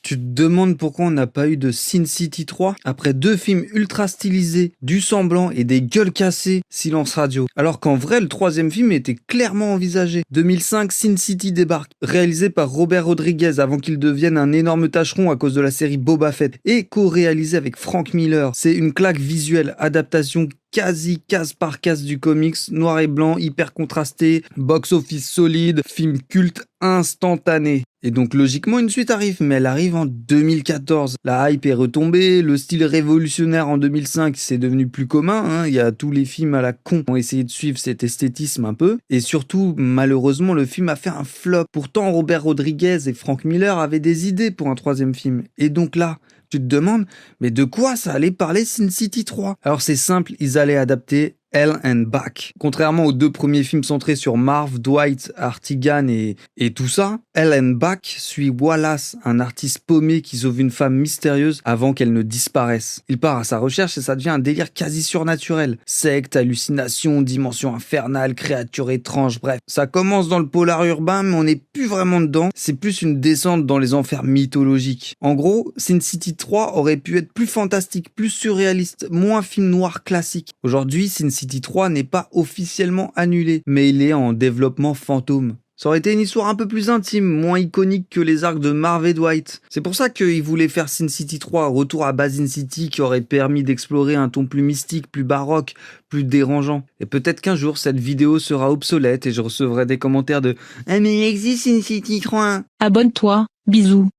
Tu te demandes pourquoi on n'a pas eu de Sin City 3 après 2 films ultra stylisés, du semblant et des gueules cassées, silence radio. Alors qu'en vrai, le 3e film était clairement envisagé. 2005, Sin City débarque, réalisé par Robert Rodriguez avant qu'il devienne un énorme tâcheron à cause de la série Boba Fett, et co-réalisé avec Frank Miller. C'est une claque visuelle, adaptation quasi case par case du comics, noir et blanc, hyper contrasté, box-office solide, film culte instantané. Et donc logiquement une suite arrive, mais elle arrive en 2014. La hype est retombée, le style révolutionnaire en 2005 c'est devenu plus commun, hein. Il y a tous les films à la con qui ont essayé de suivre cet esthétisme un peu, et surtout malheureusement le film a fait un flop. Pourtant Robert Rodriguez et Frank Miller avaient des idées pour un 3e film, et donc là tu te demandes, mais de quoi ça allait parler Sin City 3? Alors c'est simple, ils allaient adapter Hell and Back. Contrairement aux 2 premiers films centrés sur Marv, Dwight, Artigan et tout ça, Hell and Back suit Wallace, un artiste paumé qui sauve une femme mystérieuse avant qu'elle ne disparaisse. Il part à sa recherche et ça devient un délire quasi surnaturel. Secte, hallucination, dimension infernale, créatures étranges, bref. Ça commence dans le polar urbain mais on n'est plus vraiment dedans, c'est plus une descente dans les enfers mythologiques. En gros, Sin City 3 aurait pu être plus fantastique, plus surréaliste, moins film noir classique. Aujourd'hui, Sin City 3 n'est pas officiellement annulé, mais il est en développement fantôme. Ça aurait été une histoire un peu plus intime, moins iconique que les arcs de Marv et Dwight. C'est pour ça qu'ils voulaient faire Sin City 3, retour à Basin City, qui aurait permis d'explorer un ton plus mystique, plus baroque, plus dérangeant. Et peut-être qu'un jour, cette vidéo sera obsolète et je recevrai des commentaires de « Ah mais il existe Sin City 3 !» Abonne-toi, bisous.